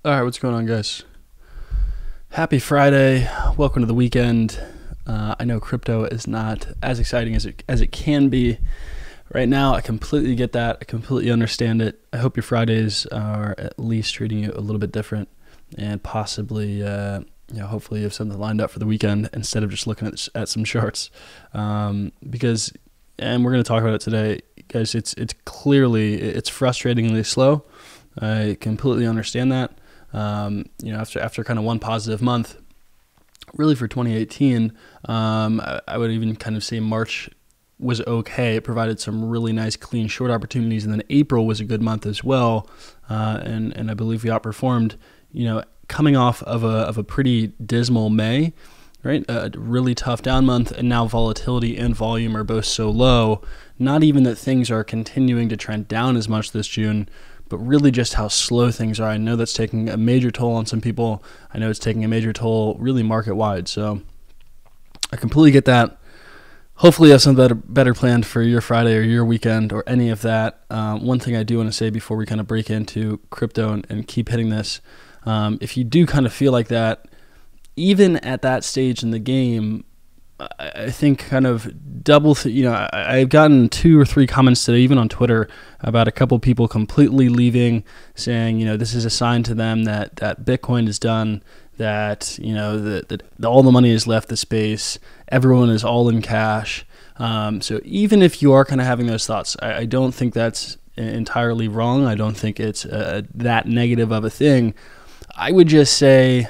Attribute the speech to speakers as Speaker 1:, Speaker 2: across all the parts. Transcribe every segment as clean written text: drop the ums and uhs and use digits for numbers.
Speaker 1: All right, what's going on, guys? Happy Friday. Welcome to the weekend. I know crypto is not as exciting as it can be right now. I completely get that. I completely understand it. I hope your Fridays are at least treating you a little bit different, and possibly, hopefully you have something lined up for the weekend instead of just looking at some charts. Because, and we're going to talk about it today, guys. It's frustratingly slow. I completely understand that. After kind of one positive month, really for 2018, I would even kind of say March was okay. It provided some really nice clean short opportunities, and then April was a good month as well. And I believe we outperformed, coming off of a pretty dismal May, right? A really tough down month, and now volatility and volume are both so low. Not even that things are continuing to trend down as much this June, but really just how slow things are. I know that's taking a major toll on some people. I know it's taking a major toll really market-wide. So I completely get that. Hopefully you have something better planned for your Friday or your weekend or any of that. One thing I do want to say before we kind of break into crypto and keep hitting this, if you do kind of feel like that, even at that stage in the game, I think kind of I've gotten 2 or 3 comments today, even on Twitter, about a couple people completely leaving, saying, this is a sign to them that Bitcoin is done, that, that all the money has left the space, everyone is all in cash. So even if you are kind of having those thoughts, I don't think that's entirely wrong. I don't think it's that negative of a thing. I would just say,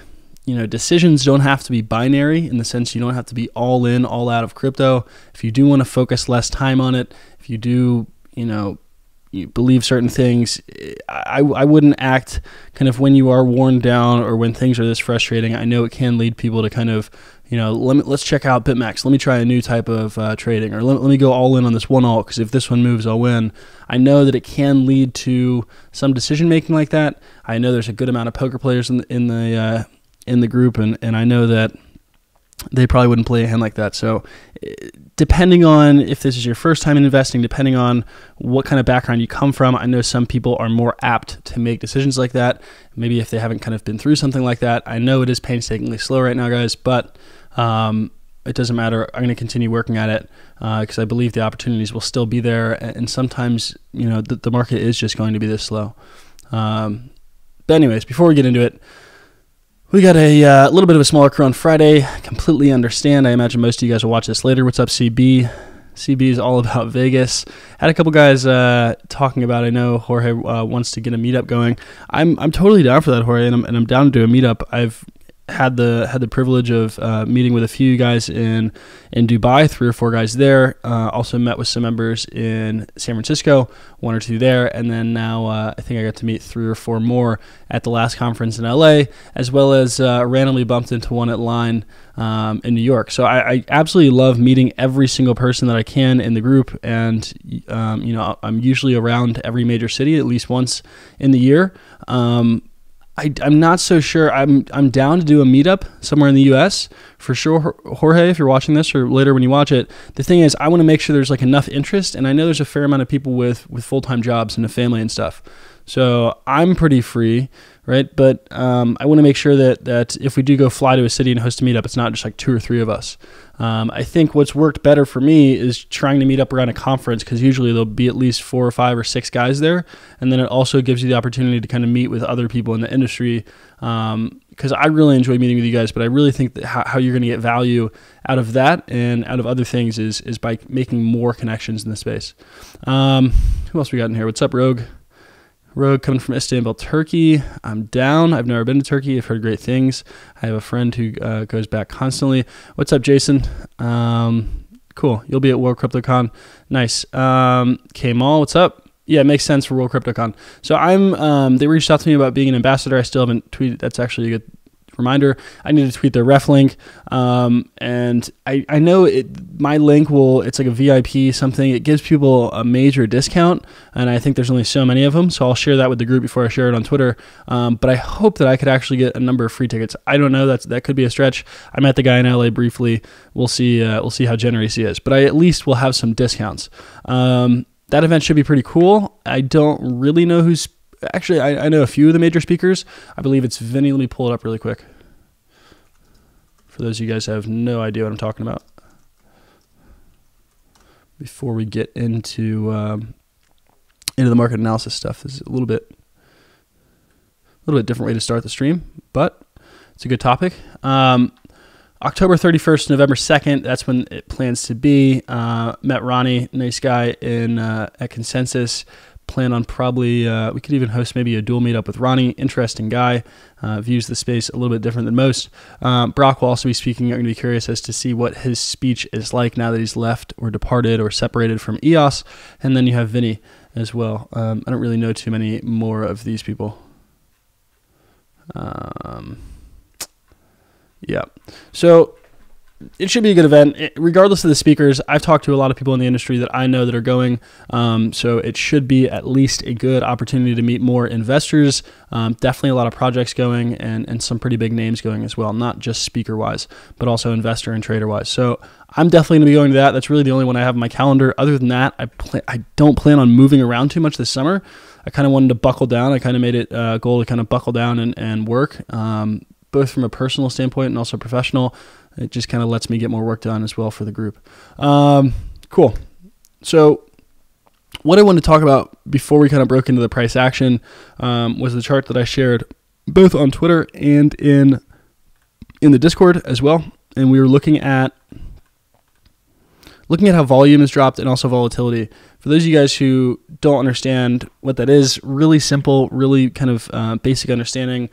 Speaker 1: decisions don't have to be binary, in the sense you don't have to be all in, all out of crypto. If you do want to focus less time on it, if you do, you believe certain things, I wouldn't act kind of when you are worn down or when things are this frustrating. I know it can lead people to kind of, let's check out BitMEX. Let me try a new type of trading, or let me go all in on this one alt, because if this one moves, I'll win. I know that it can lead to some decision making like that. I know there's a good amount of poker players in the group, and I know that they probably wouldn't play a hand like that. So depending on if this is your first time in investing, depending on what kind of background you come from, I know some people are more apt to make decisions like that. Maybe if they haven't kind of been through something like that. I know it is painstakingly slow right now, guys, but it doesn't matter. I'm going to continue working at it because I believe the opportunities will still be there. And sometimes, the market is just going to be this slow. But anyways, before we get into it, we got a little bit of a smaller crew on Friday. Completely understand. I imagine most of you guys will watch this later. What's up, CB? CB is all about Vegas. Had a couple guys talking about, I know Jorge wants to get a meetup going. I'm totally down for that, Jorge, and I'm down to do a meetup. I've had the privilege of meeting with a few guys in Dubai, 3 or 4 guys there. Also met with some members in San Francisco, 1 or 2 there, and then now I think I got to meet 3 or 4 more at the last conference in LA, as well as randomly bumped into one at Line in New York. So I absolutely love meeting every single person that I can in the group, and I'm usually around every major city at least once in the year. I'm not so sure. I'm down to do a meetup somewhere in the U.S. for sure, Jorge, if you're watching this, or later when you watch it. The thing is, I want to make sure there's like enough interest, and I know there's a fair amount of people with full-time jobs and a family and stuff. So I'm pretty free, right? But I want to make sure that if we do go fly to a city and host a meetup, it's not just like 2 or 3 of us. I think what's worked better for me is trying to meet up around a conference, because usually there'll be at least 4 or 5 or 6 guys there, and then it also gives you the opportunity to kind of meet with other people in the industry, because I really enjoy meeting with you guys, but I really think that how you're going to get value out of that and out of other things is by making more connections in the space. Who else we got in here? What's up, Rogue? Rogue coming from Istanbul, Turkey. I'm down. I've never been to Turkey. I've heard great things. I have a friend who goes back constantly. What's up, Jason? Cool. You'll be at World CryptoCon. Nice. K-Mall, what's up? Yeah, it makes sense for World CryptoCon. So they reached out to me about being an ambassador. I still haven't tweeted. That's actually a good reminder. I need to tweet their ref link. And I know my link it's like a VIP something. It gives people a major discount, and I think there's only so many of them. So I'll share that with the group before I share it on Twitter. But I hope that I could actually get a number of free tickets. I don't know. That could be a stretch. I met the guy in LA briefly. We'll see how generous he is, but I at least will have some discounts. That event should be pretty cool. I don't really know actually, I know a few of the major speakers. I believe it's Vinny. Let me pull it up really quick. For those of you guys who have no idea what I'm talking about. Before we get into the market analysis stuff, this is a little bit different way to start the stream, but it's a good topic. October 31st, November 2nd, that's when it plans to be. Met Ronnie, nice guy at Consensus. Plan on probably, we could even host maybe a dual meetup with Ronnie. Interesting guy, views the space a little bit different than most. Brock will also be speaking. I'm going to be curious as to see what his speech is like now that he's left or departed or separated from EOS. And then you have Vinny as well. I don't really know too many more of these people. Yeah. So it should be a good event. Regardless of the speakers, I've talked to a lot of people in the industry that I know that are going. So it should be at least a good opportunity to meet more investors. Definitely a lot of projects going and some pretty big names going as well, not just speaker-wise, but also investor and trader-wise. So I'm definitely going to be going to that. That's really the only one I have on my calendar. Other than that, I don't plan on moving around too much this summer. I kind of wanted to buckle down. I kind of made it a goal to kind of buckle down and work, both from a personal standpoint and also professional. It just kind of lets me get more work done as well for the group. Cool. So what I wanted to talk about before we kind of broke into the price action was the chart that I shared both on Twitter and in the Discord as well. And we were looking at how volume has dropped and also volatility. For those of you guys who don't understand what that is, really simple, really kind of basic understanding.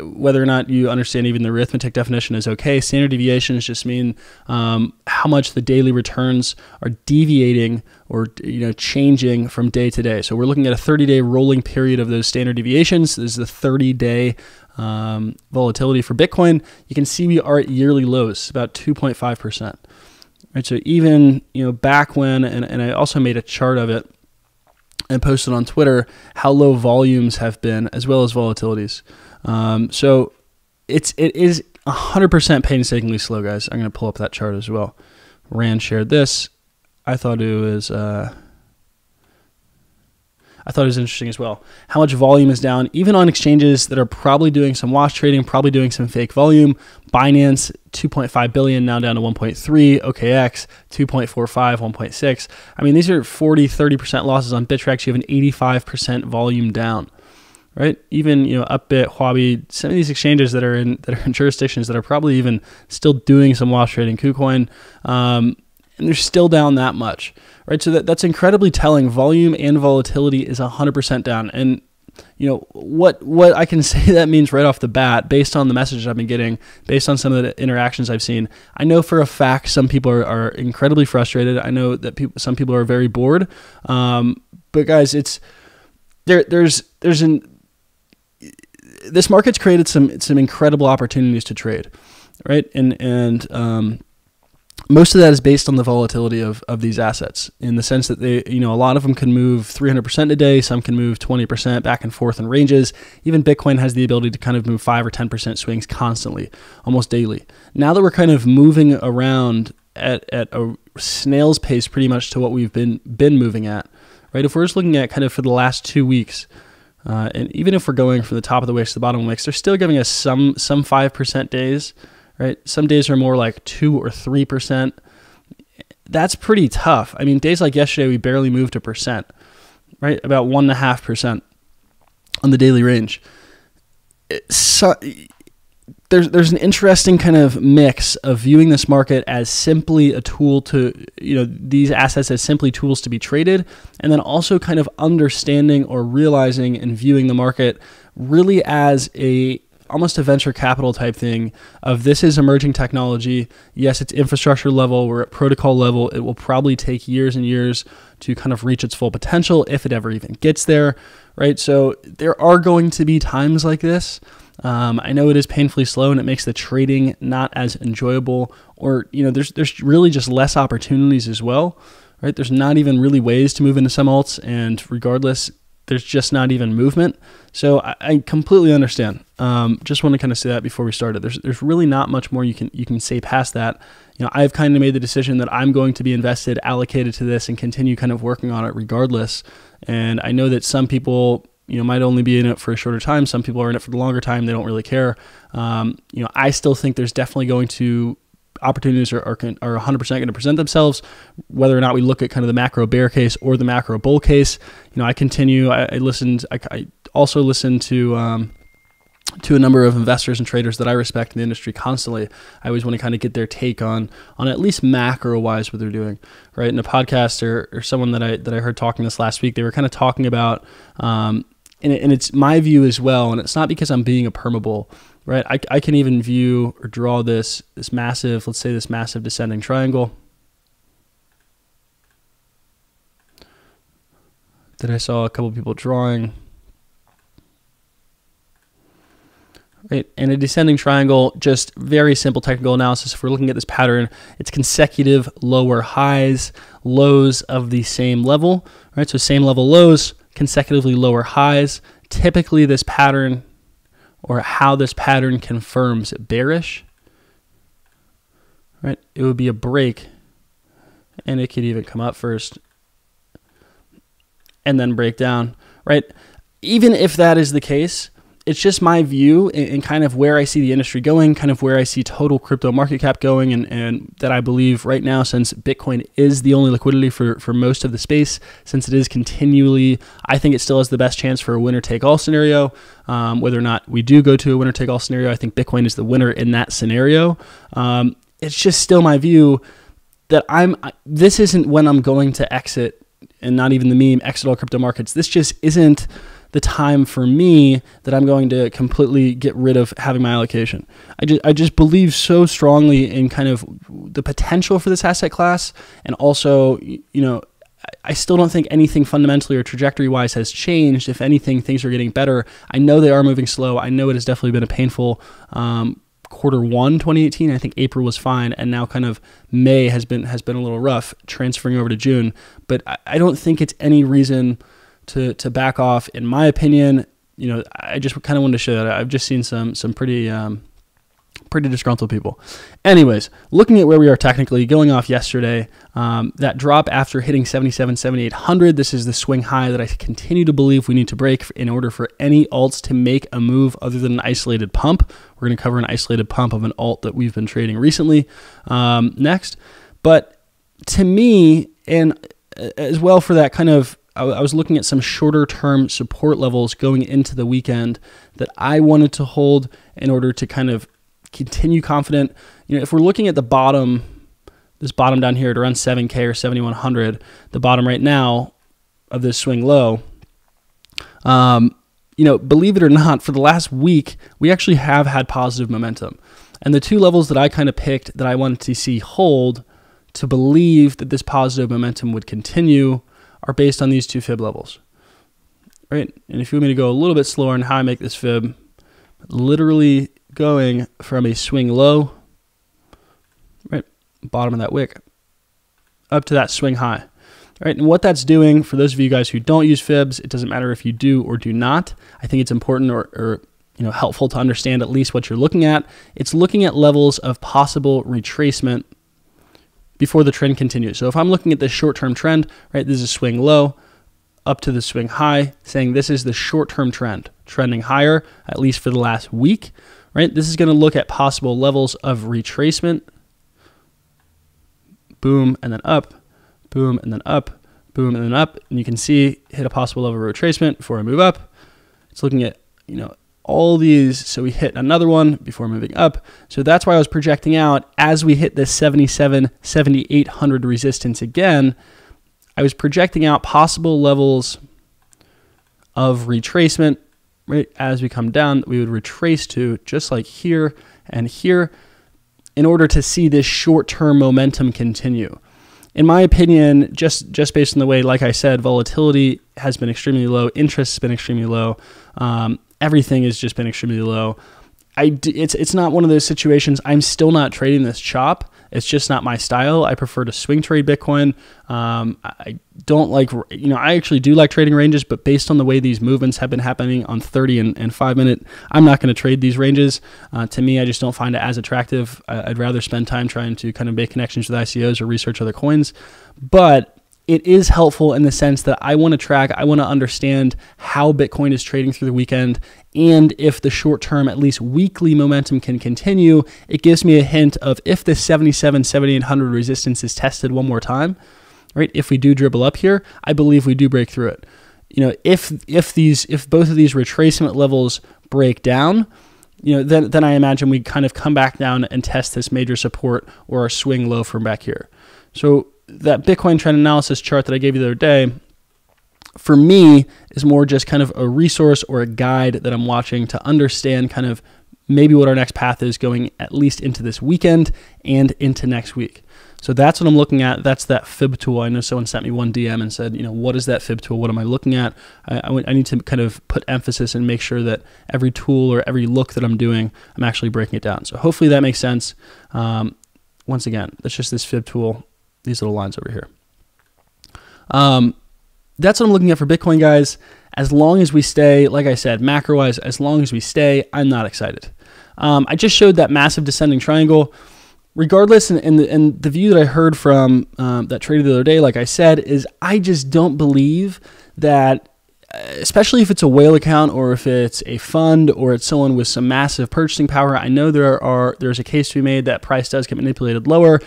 Speaker 1: Whether or not you understand even the arithmetic definition is okay. Standard deviations just mean how much the daily returns are deviating or changing from day to day. So we're looking at a 30-day rolling period of those standard deviations. This is the 30-day volatility for Bitcoin. You can see we are at yearly lows, about 2.5%. Right. So even back when, and I also made a chart of it and posted on Twitter how low volumes have been as well as volatilities. So it is 100% painstakingly slow, guys. I'm going to pull up that chart as well. Rand shared this. I thought it was interesting as well. How much volume is down, even on exchanges that are probably doing some wash trading, probably doing some fake volume. Binance, 2.5 billion, now down to 1.3. OKX, 2.45, 1.6. I mean, these are 40, 30% losses on Bittrex. You have an 85% volume down. Right, even Upbit, Huobi, some of these exchanges that are in jurisdictions that are probably even still doing some wash trading, KuCoin, and they're still down that much. Right, so that's incredibly telling. Volume and volatility is 100% down, and what I can say that means right off the bat, based on the messages I've been getting, based on some of the interactions I've seen. I know for a fact some people are incredibly frustrated. I know that some people are very bored, but guys, this market's created some incredible opportunities to trade, right? And most of that is based on the volatility of these assets, in the sense that they, a lot of them can move 300% a day, some can move 20% back and forth in ranges. Even Bitcoin has the ability to kind of move 5 or 10% swings constantly, almost daily. Now that we're kind of moving around at a snail's pace pretty much to what we've been moving at, right? If we're just looking at kind of for the last 2 weeks, and even if we're going from the top of the wicks to the bottom of the wicks, they're still giving us some 5% days, right? Some days are more like 2 or 3%. That's pretty tough. I mean, days like yesterday, we barely moved a percent, right? About 1.5% on the daily range. So there's an interesting kind of mix of viewing this market as simply a tool to, these assets as simply tools to be traded, and then also kind of understanding or realizing and viewing the market really as almost a venture capital type thing of, this is emerging technology. Yes, it's infrastructure level. We're at protocol level. It will probably take years and years to kind of reach its full potential, if it ever even gets there, right? So there are going to be times like this. I know it is painfully slow and it makes the trading not as enjoyable, or, there's really just less opportunities as well, right? There's not even really ways to move into some alts, and regardless, there's just not even movement. So I completely understand. Just want to kind of say that before we started. There's really not much more you can say past that. I've kind of made the decision that I'm going to be invested, allocated to this, and continue kind of working on it regardless. And I know that some people, might only be in it for a shorter time. Some people are in it for the longer time. They don't really care. I still think there's definitely going to opportunities are 100% going to present themselves, whether or not we look at kind of the macro bear case or the macro bull case. I also listened to a number of investors and traders that I respect in the industry constantly. I always want to kind of get their take on at least macro wise what they're doing, right? In a podcast or someone that I heard talking this last week, they were kind of talking about, and it's my view as well. And it's not because I'm being a perma bull, right? I can even view or draw this massive, let's say this massive descending triangle that I saw a couple of people drawing. Right, and a descending triangle, just very simple technical analysis. If we're looking at this pattern, it's consecutive lower highs, lows of the same level, right? So same level lows, consecutively lower highs. Typically this pattern, or how this pattern confirms bearish, right? It would be a break, and it could even come up first and then break down, right? Even if that is the case, it's just my view and kind of where I see the industry going, kind of where I see total crypto market cap going, and that I believe right now, since Bitcoin is the only liquidity for most of the space, since it is continually, I think it still has the best chance for a winner-take-all scenario. Whether or not we do go to a winner-take-all scenario, I think Bitcoin is the winner in that scenario. It's just still my view that this isn't when I'm going to exit, and not even the meme, exit all crypto markets. This just isn't the time for me that I'm going to completely get rid of having my allocation. I just believe so strongly in kind of the potential for this asset class, and also, I still don't think anything fundamentally or trajectory-wise has changed. If anything, things are getting better. I know they are moving slow. I know it has definitely been a painful quarter one 2018. I think April was fine, and now kind of May has been a little rough, transferring over to June. But I don't think it's any reason to back off, in my opinion. I just kind of wanted to show that I've just seen some pretty disgruntled people. Anyways, looking at where we are technically, going off yesterday, that drop after hitting 7,800, this is the swing high that I continue to believe we need to break in order for any alts to make a move other than an isolated pump. We're going to cover an isolated pump of an alt that we've been trading recently next. But to me, and as well for that kind of, I was looking at some shorter term support levels going into the weekend that I wanted to hold in order to kind of continue confident. If we're looking at the bottom, this bottom down here at around 7K or 7,100, the bottom right now of this swing low, believe it or not, for the last week, we actually have had positive momentum. And the two levels that I kind of picked that I wanted to see hold to believe that this positive momentum would continue are based on these two fib levels, right? And if you want me to go a little bit slower on how I make this fib, literally going from a swing low, right, bottom of that wick, up to that swing high, right? And what that's doing, for those of you guys who don't use fibs, it doesn't matter if you do or do not. I think it's important or helpful to understand at least what you're looking at. It's looking at levels of possible retracement before the trend continues. So if I'm looking at this short-term trend, right, this is a swing low up to the swing high, saying this is the short-term trend, trending higher, at least for the last week, right? This is going to look at possible levels of retracement, boom, and then up, boom, and then up, boom, and then up. And you can see, hit a possible level of retracement before I move up. It's looking at, all these. So we hit another one before moving up. So that's why I was projecting out as we hit this 7,800 resistance again, I was projecting out possible levels of retracement, right? As we come down, we would retrace to just like here and here in order to see this short-term momentum continue. In my opinion, just based on the way, like I said, volatility has been extremely low, interest has been extremely low, everything has just been extremely low. It's not one of those situations. I'm still not trading this chop It's just not my style. I prefer to swing trade Bitcoin. I don't like, I actually do like trading ranges, but based on the way these movements have been happening on 30 and 5 minute, I'm not going to trade these ranges. To me, I just don't find it as attractive. I'd rather spend time trying to kind of make connections with ICOs or research other coins. But it is helpful in the sense that I want to track, I want to understand how Bitcoin is trading through the weekend. And if the short term, at least weekly momentum can continue, it gives me a hint of if the 7,800 resistance is tested one more time, right? If we do dribble up here, I believe we do break through it. If both of these retracement levels break down, then I imagine we kind of come back down and test this major support or a swing low from back here. So that Bitcoin trend analysis chart that I gave you the other day, for me, is more just kind of a resource or a guide that I'm watching to understand kind of maybe what our next path is going at least into this weekend and into next week. So that's what I'm looking at. That's that fib tool. I know someone sent me one DM and said, what is that fib tool? What am I looking at? I need to kind of put emphasis and make sure that every tool or every look that I'm doing, I'm actually breaking it down. So hopefully that makes sense. Once again, that's just this fib tool, these little lines over here. That's what I'm looking at for Bitcoin, guys. As long as we stay, like I said, macro-wise, as long as we stay, I'm not excited. I just showed that massive descending triangle. Regardless, and the view that I heard from that trader the other day, like I said, is I just don't believe that, especially if it's a whale account or if it's a fund or it's someone with some massive purchasing power. I know there's a case to be made that price does get manipulated lower.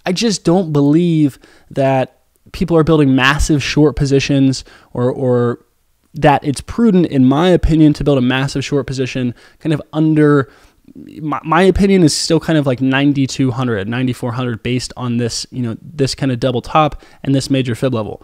Speaker 1: I just don't believe that people are building massive short positions or that it's prudent, in my opinion, to build a massive short position kind of under. My opinion is still kind of like 9,200, 9,400 based on this, this kind of double top and this major fib level.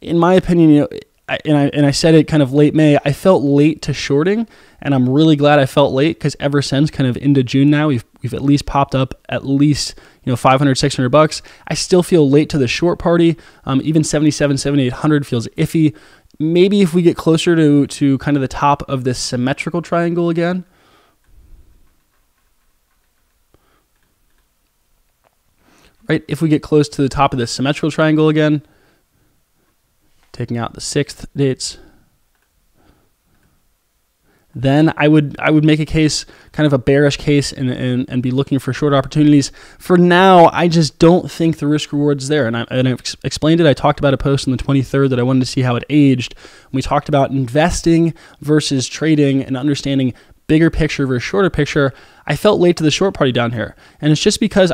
Speaker 1: In my opinion, I said it kind of late May, I felt late to shorting, and I'm really glad I felt late because ever since kind of into June now, we've at least popped up at least, $500, $600. I still feel late to the short party. Even 77, 7,800 feels iffy. Maybe if we get closer to kind of the top of this symmetrical triangle again, right? If we get close to the top of this symmetrical triangle again, taking out the 6th dates, then I would make a case, kind of a bearish case, and be looking for short opportunities. For now, I just don't think the risk reward is there. And I've explained it. I talked about a post on the 23rd that I wanted to see how it aged. We talked about investing versus trading and understanding bigger picture versus shorter picture. I felt late to the short party down here. And it's just because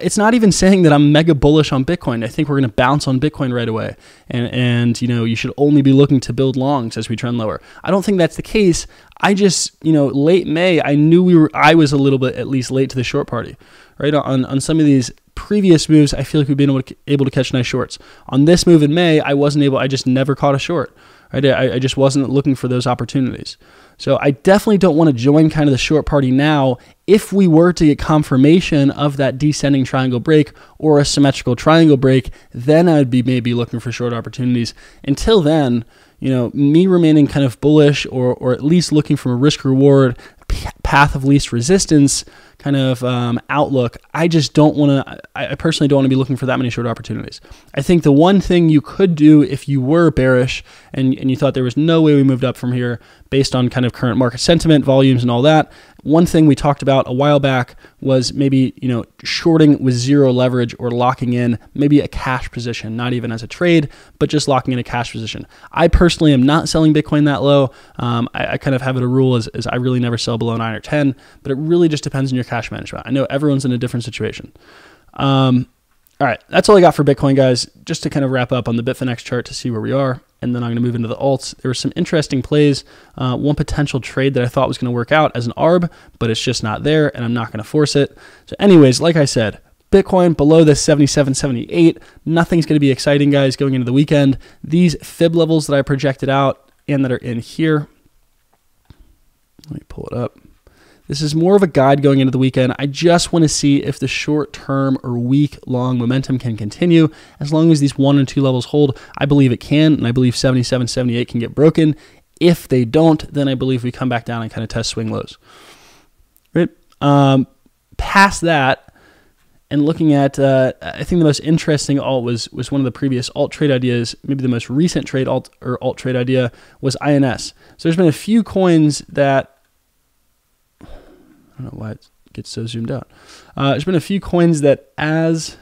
Speaker 1: it's not even saying that I'm mega bullish on Bitcoin. I think we're going to bounce on Bitcoin right away. And you should only be looking to build longs as we trend lower. I don't think that's the case. I just, late May, I knew I was a little bit at least late to the short party, right? On some of these previous moves, I feel like we've been able to catch nice shorts. On this move in May, I just never caught a short. Right? I just wasn't looking for those opportunities. So I definitely don't want to join kind of the short party now. If we were to get confirmation of that descending triangle break or a symmetrical triangle break, then I'd be maybe looking for short opportunities. Until then, me remaining kind of bullish or at least looking from a risk reward path of least resistance kind of outlook, I personally don't want to be looking for that many short opportunities. I think the one thing you could do if you were bearish and you thought there was no way we moved up from here based on kind of current market sentiment, volumes and all that, one thing we talked about a while back was maybe, shorting with zero leverage or locking in maybe a cash position, not even as a trade, but just locking in a cash position. I personally am not selling Bitcoin that low. I kind of have it a rule as I really never sell below 9 or 10, but it really just depends on your cash management. I know everyone's in a different situation. All right, that's all I got for Bitcoin, guys. Just to kind of wrap up on the Bitfinex chart to see where we are, and then I'm going to move into the alts. There were some interesting plays. One potential trade that I thought was going to work out as an ARB, but it's just not there, and I'm not going to force it. So anyways, like I said, Bitcoin below this 77, 78. Nothing's going to be exciting, guys, going into the weekend. These fib levels that I projected out and that are in here, let me pull it up. This is more of a guide going into the weekend. I just want to see if the short-term or week-long momentum can continue. As long as these 1 and 2 levels hold, I believe it can, and I believe 77, 78 can get broken. If they don't, then I believe we come back down and kind of test swing lows. Right? Past that, and looking at, I think the most interesting alt was one of the previous alt trade ideas. Maybe the most recent alt trade idea was INS. So there's been a few coins that, I don't know why it gets so zoomed out. There's been a few coins that as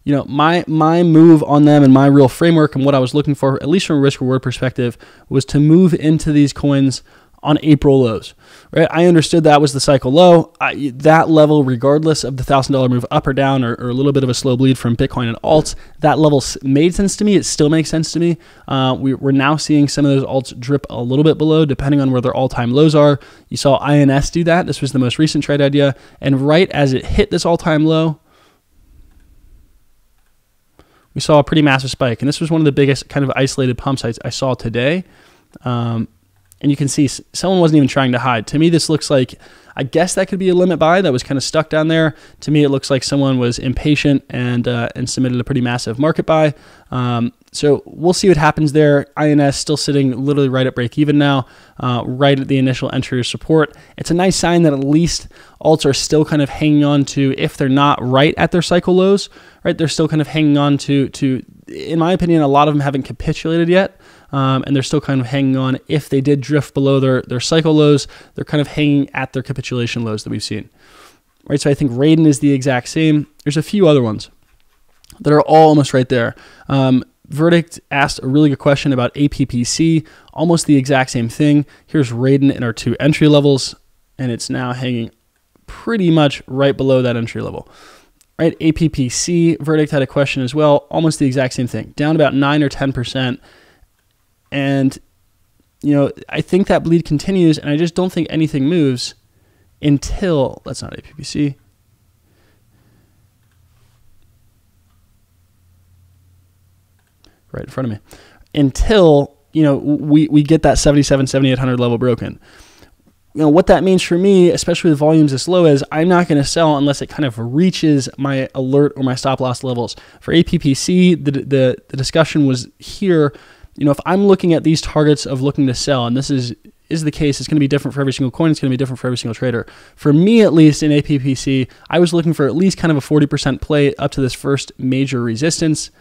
Speaker 1: you know, my move on them and my real framework and what I was looking for, at least from a risk reward perspective, was to move into these coins on April lows, right? I understood that was the cycle low. That level, regardless of the $1,000 move up or down, or a little bit of a slow bleed from Bitcoin and alts, that level made sense to me. It still makes sense to me. We're now seeing some of those alts drip a little bit below, depending on where their all-time lows are. You saw INS do that. This was the most recent trade idea. And right as it hit this all-time low, we saw a pretty massive spike. And this was one of the biggest kind of isolated pumps I saw today. And you can see someone wasn't even trying to hide. To me, this looks like, I guess that could be a limit buy that was kind of stuck down there. To me, it looks like someone was impatient and submitted a pretty massive market buy. So we'll see what happens there. INS still sitting literally right at break even now, right at the initial entry support. It's a nice sign that at least alts are still kind of hanging on to, if they're not right at their cycle lows, right? They're still kind of hanging on to, in my opinion, a lot of them haven't capitulated yet. And they're still kind of hanging on. If they did drift below their cycle lows, they're kind of hanging at their capitulation lows that we've seen. Right, so I think Raiden is the exact same. There's a few other ones that are all almost right there. Verdict asked a really good question about APPC, almost the exact same thing. Here's Raiden in our two entry levels, and it's now hanging pretty much right below that entry level. Right, APPC, Verdict had a question as well, almost the exact same thing, down about 9 or 10%. And, you know, I think that bleed continues, and I just don't think anything moves until, that's not APPC. Right in front of me. Until, you know, we get that 77, 7,800 level broken. You know, what that means for me, especially with volumes as low as, I'm not going to sell unless it kind of reaches my alert or my stop loss levels. For APPC, the discussion was here. You know, if I'm looking at these targets of looking to sell, and this is the case, it's going to be different for every single coin, it's going to be different for every single trader. For me, at least in APPC, I was looking for at least kind of a 40% play up to this first major resistance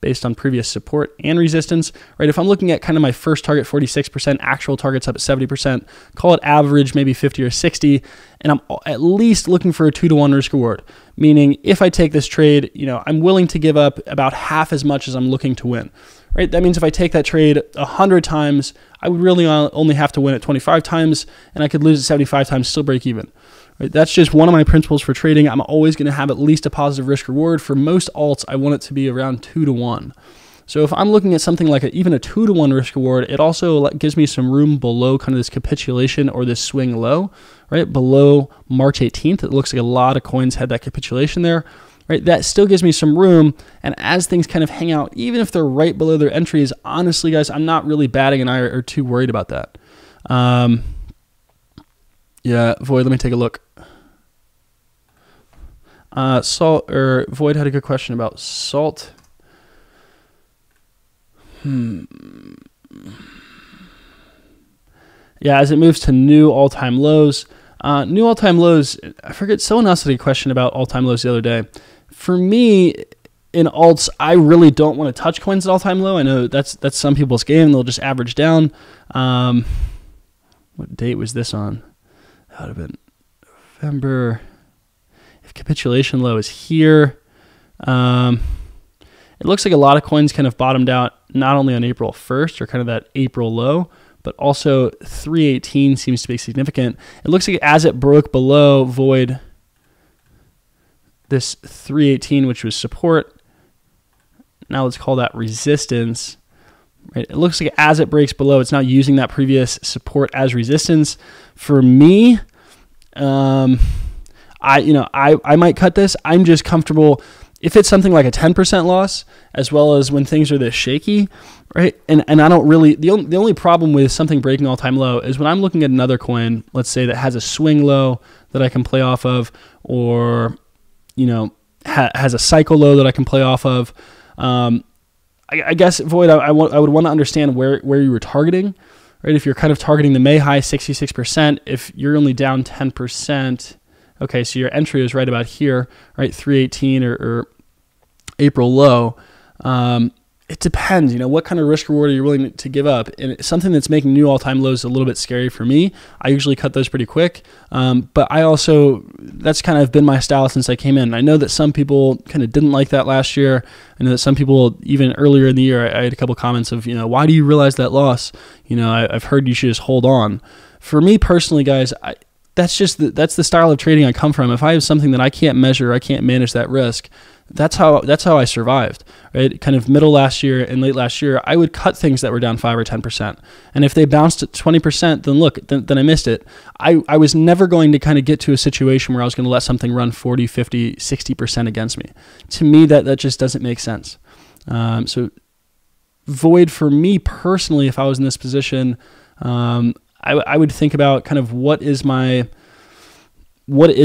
Speaker 1: based on previous support and resistance, right? If I'm looking at kind of my first target, 46%, actual targets up at 70%, call it average, maybe 50 or 60, and I'm at least looking for a 2-to-1 risk reward, meaning if I take this trade, you know, I'm willing to give up about half as much as I'm looking to win. Right? That means if I take that trade 100 times, I would really only have to win it 25 times, and I could lose it 75 times, still break even. Right? That's just one of my principles for trading. I'm always going to have at least a positive risk reward. For most alts, I want it to be around 2-to-1. So if I'm looking at something like even a 2-to-1 risk reward, it also gives me some room below kind of this capitulation or this swing low, right? Below March 18th, it looks like a lot of coins had that capitulation there. Right, that still gives me some room, and as things kind of hang out, even if they're right below their entries, honestly, guys, I'm not really batting an eye or too worried about that. Yeah, Void, let me take a look. Void had a good question about Salt. Yeah, as it moves to new all-time lows. New all-time lows, I forget, someone else had a question about all-time lows the other day. For me, in alts, I really don't want to touch coins at all-time low. I know that's some people's game. They'll just average down. What date was this on? That would have been November. If capitulation low is here, it looks like a lot of coins kind of bottomed out not only on April 1st or kind of that April low, but also 318 seems to be significant. It looks like as it broke below Void, this 318, which was support, now let's call that resistance. Right? It looks like as it breaks below, it's now using that previous support as resistance. For me, I might cut this. I'm just comfortable if it's something like a 10% loss, as well as when things are this shaky, right? And I don't really, the only problem with something breaking all-time low is when I'm looking at another coin, let's say that has a swing low that I can play off of, or, you know, has a cycle low that I can play off of. I guess, Void, I would want to understand where you were targeting, right? If you're kind of targeting the May high 66%, if you're only down 10%, okay, so your entry is right about here, right? 318 or April low. It depends, you know, what kind of risk reward are you willing to give up? And something that's making new all-time lows a little bit scary for me. I usually cut those pretty quick. But I also, that's kind of been my style since I came in. I know that some people kind of didn't like that last year. I know that some people, even earlier in the year, I had a couple comments of, you know, why do you realize that loss? You know, I've heard you should just hold on. For me personally, guys, that's the style of trading I come from. If I have something that I can't measure, I can't manage that risk. That's how I survived, right? Kind of middle last year and late last year, I would cut things that were down 5 or 10%. And if they bounced at 20%, then look, then I missed it. I was never going to kind of get to a situation where I was going to let something run 40, 50, 60% against me. To me, that just doesn't make sense. So void for me personally, if I was in this position, I would think about kind of what is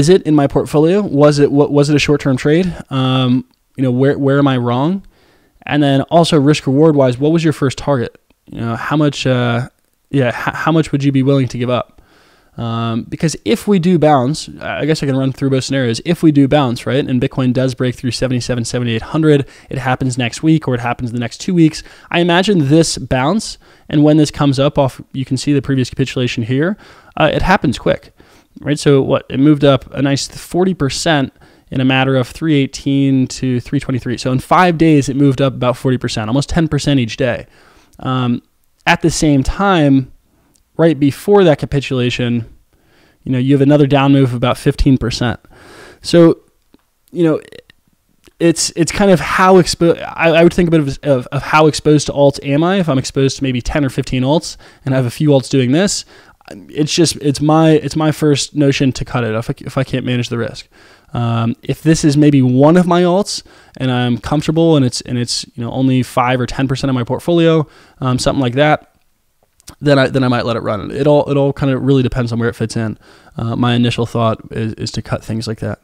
Speaker 1: it in my portfolio? Was it a short-term trade? You know, where am I wrong? And then also risk reward wise, what was your first target? You know, how much would you be willing to give up? Because if we do bounce, I guess I can run through both scenarios. If we do bounce, right, and Bitcoin does break through 77, 7,800, it happens next week or it happens the next 2 weeks. I imagine this bounce, and when this comes up off, you can see the previous capitulation here, it happens quick. Right, so what, it moved up a nice 40% in a matter of 318 to 323. So in 5 days, it moved up about 40%, almost 10% each day. At the same time, right before that capitulation, you know, you have another down move of about 15%. So, you know, it's kind of how exposed, I would think a bit of how exposed to alts am I. If I'm exposed to maybe 10 or 15 alts and I have a few alts doing this, it's my first notion to cut it if I can't manage the risk. If this is maybe one of my alts and I'm comfortable and it's you know, only 5 or 10% of my portfolio, something like that, then I might let it run. It all kind of really depends on where it fits in. My initial thought is to cut things like that.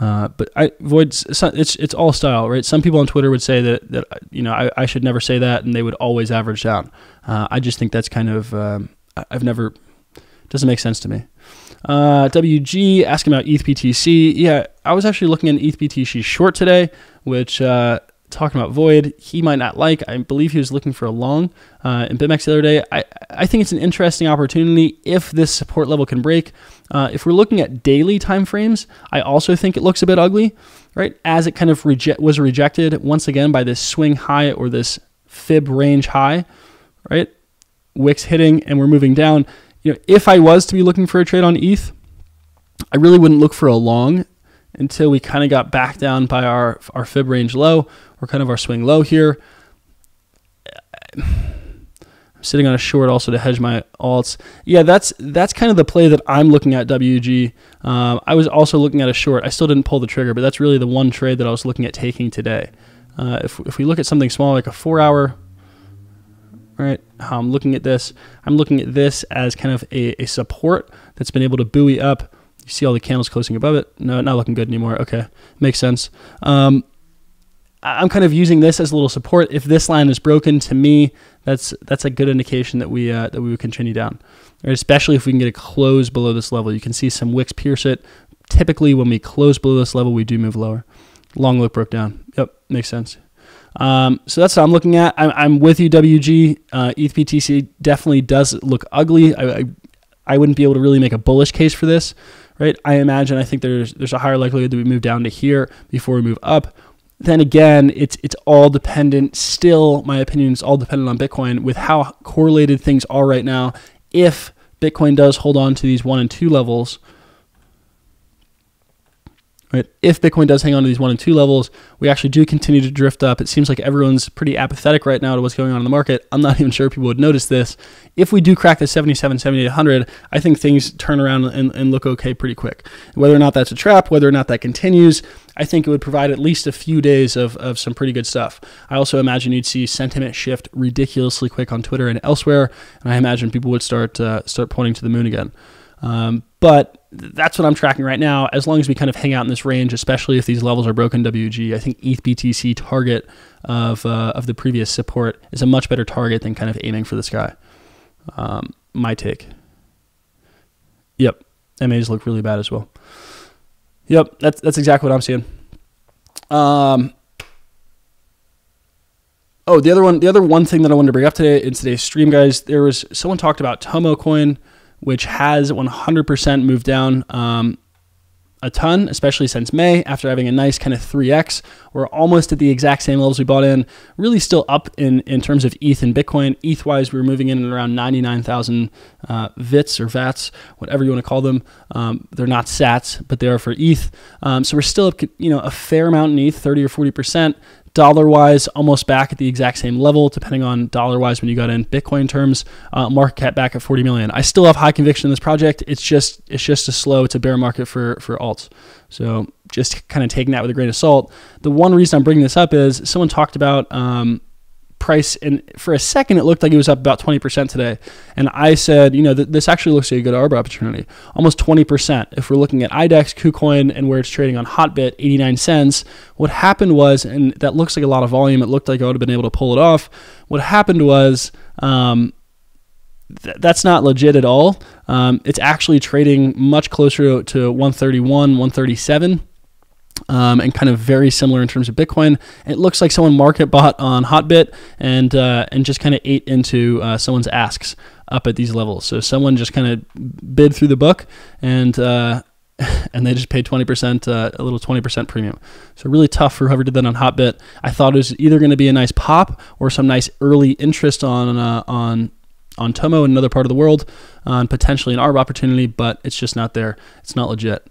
Speaker 1: But it's all style, right? Some people on Twitter would say that you know, I should never say that and they would always average down. I just think that's kind of doesn't make sense to me. WG asking about ETH-BTC. Yeah, I was actually looking at ETH-BTC short today, which talking about void, he might not like. I believe he was looking for a long in BitMEX the other day. I think it's an interesting opportunity if this support level can break. If we're looking at daily time frames, I also think it looks a bit ugly, right? As it kind of was rejected once again by this swing high or this fib range high, right? Wicks hitting and we're moving down. You know, if I was to be looking for a trade on ETH, I really wouldn't look for a long until we kind of got back down by our fib range low or kind of our swing low here. I'm sitting on a short also to hedge my alts. Yeah, that's kind of the play that I'm looking at, WG. I was also looking at a short. I still didn't pull the trigger, but that's really the one trade that I was looking at taking today. If we look at something small like a 4 hour, right, how I'm looking at this as kind of a support that's been able to buoy up. You see all the candles closing above it. No, not looking good anymore. Okay, makes sense. I'm kind of using this as a little support. If this line is broken, to me, that's a good indication that we would continue down, right? Especially if we can get a close below this level. You can see some wicks pierce it. Typically, when we close below this level, we do move lower. Long look broke down. Yep, makes sense. So that's what I'm looking at. I'm with you, WG. ETH-BTC definitely does look ugly. I wouldn't be able to really make a bullish case for this, right? I think there's a higher likelihood that we move down to here before we move up. Then again, it's all dependent. Still, my opinion is all dependent on Bitcoin with how correlated things are right now. If Bitcoin does hold on to these 1 and 2 levels, right? If Bitcoin does hang on to these 1 and 2 levels, we actually do continue to drift up. It seems like everyone's pretty apathetic right now to what's going on in the market. I'm not even sure people would notice this. If we do crack the 77, 7800, I think things turn around and look okay pretty quick. Whether or not that's a trap, whether or not that continues, I think it would provide at least a few days of some pretty good stuff. I also imagine you'd see sentiment shift ridiculously quick on Twitter and elsewhere, and I imagine people would start pointing to the moon again. But that's what I'm tracking right now. As long as we kind of hang out in this range, especially if these levels are broken, WG, I think ETH-BTC target of the previous support is a much better target than kind of aiming for the sky. My take. Yep. MAs look really bad as well. Yep. That's exactly what I'm seeing. Oh, the other one thing that I wanted to bring up today in today's stream, guys, there was someone talked about Tomo coin, which has 100% moved down a ton, especially since May, after having a nice kind of 3x. We're almost at the exact same levels we bought in, really still up in terms of ETH and Bitcoin. ETH-wise, we were moving in at around 99,000 VITs or VATs, whatever you want to call them. They're not SATs, but they are for ETH. So we're still up, a fair amount in ETH, 30 or 40%. Dollar-wise, almost back at the exact same level, depending on dollar-wise when you got in Bitcoin terms. Market cap back at 40 million. I still have high conviction in this project. It's just it's a bear market for alts. So just kind of taking that with a grain of salt. The one reason I'm bringing this up is someone talked about price, and for a second it looked like it was up about 20% today, and I said, this actually looks like a good arb opportunity, almost 20%. If we're looking at IDEX, KuCoin, and where it's trading on Hotbit, 89 cents. What happened was, and that looks like a lot of volume, it looked like I would have been able to pull it off. What happened was that's not legit at all. It's actually trading much closer to 131, 137. And kind of very similar in terms of Bitcoin. It looks like someone market bought on Hotbit and just kind of ate into someone's asks up at these levels. So someone just kind of bid through the book and they just paid 20%, a little 20% premium. So really tough for whoever did that on Hotbit. I thought it was either going to be a nice pop or some nice early interest on Tomo in another part of the world, on potentially an arb opportunity, but it's just not there. It's not legit.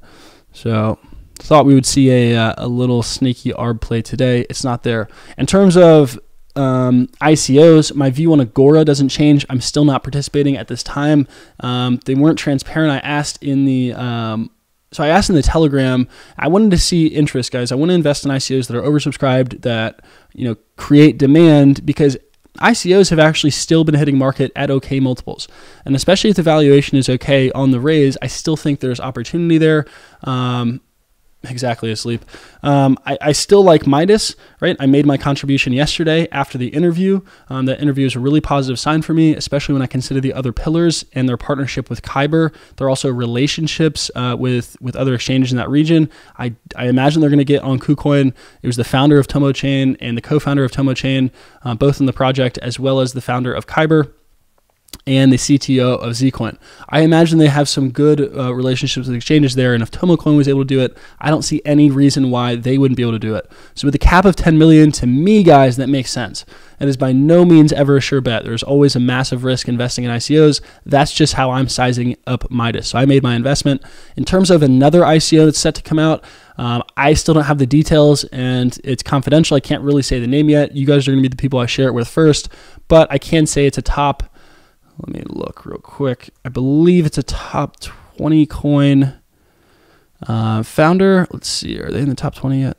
Speaker 1: So thought we would see a little sneaky arb play today. It's not there. In terms of ICOs, my view on Agora doesn't change. I'm still not participating at this time. They weren't transparent. I asked in the Telegram. I wanted to see interest, guys. I want to invest in ICOs that are oversubscribed, that create demand, because ICOs have actually still been hitting market at okay multiples. And especially if the valuation is okay on the raise, I still think there's opportunity there. Exactly, asleep. I still like Midas, right? I made my contribution yesterday after the interview. That interview is a really positive sign for me, especially when I consider the other pillars and their partnership with Kyber. There are also relationships with other exchanges in that region. I imagine they're going to get on KuCoin. It was the founder of Tomo Chain and the co-founder of Tomo Chain, both in the project, as well as the founder of Kyber and the CTO of Zcoin. I imagine they have some good relationships with exchanges there, and if TomoCoin was able to do it, I don't see any reason why they wouldn't be able to do it. So with a cap of 10 million, to me, guys, that makes sense. It is by no means ever a sure bet. There's always a massive risk investing in ICOs. That's just how I'm sizing up Midas. So I made my investment. In terms of another ICO that's set to come out, I still don't have the details, and it's confidential. I can't really say the name yet. You guys are going to be the people I share it with first, but I can say it's a top. Let me look real quick. I believe it's a top 20 coin founder. Let's see. Are they in the top 20 yet?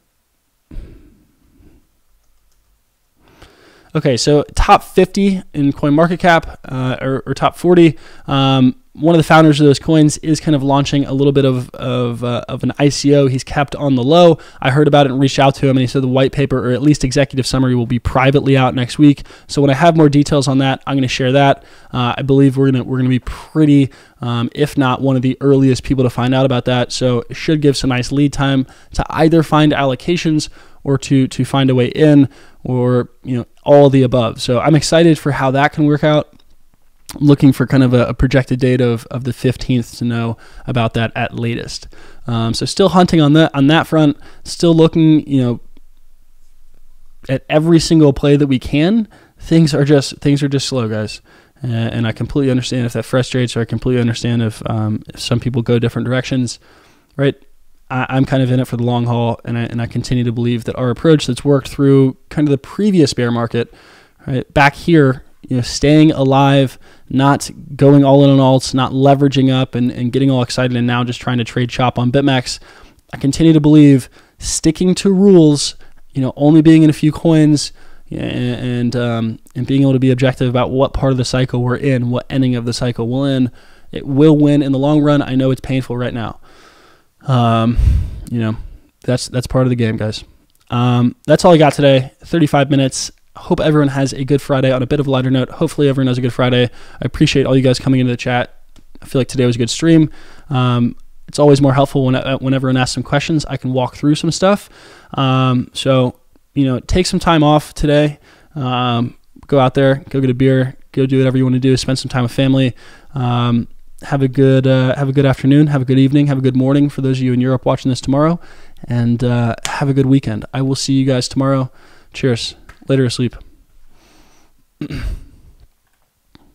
Speaker 1: Okay, so top 50 in coin market cap, or top 40. One of the founders of those coins is kind of launching a little bit of an ICO. He's kept on the low. I heard about it and reached out to him, and he said the white paper, or at least executive summary, will be privately out next week. So when I have more details on that, I'm going to share that. I believe we're gonna be pretty, if not one of the earliest people to find out about that. So it should give some nice lead time to either find allocations or to find a way in, or all of the above. So I'm excited for how that can work out. I'm looking for kind of a projected date of the 15th to know about that at latest. So still hunting on that front. Still looking, at every single play that we can. Things are just slow, guys. And I completely understand if that frustrates, or I completely understand if some people go different directions, right? I'm kind of in it for the long haul, and I continue to believe that our approach that's worked through kind of the previous bear market, right, back here, staying alive, not going all in on alts, not leveraging up and getting all excited, and now just trying to trade chop on BitMEX. I continue to believe sticking to rules, only being in a few coins, and being able to be objective about what part of the cycle we're in, what ending of the cycle we're in. It will win in the long run. I know it's painful right now. That's part of the game, guys. That's all I got today. 35 minutes. hope everyone has a good Friday. On a bit of a lighter note, hopefully everyone has a good Friday. I appreciate all you guys coming into the chat. I feel like today was a good stream. It's always more helpful when everyone asks some questions. I can walk through some stuff. So, take some time off today. Go out there, go get a beer, go do whatever you want to do. Spend some time with family. Have a good afternoon. Have a good evening. Have a good morning for those of you in Europe watching this tomorrow. And have a good weekend. I will see you guys tomorrow. Cheers. Later, asleep.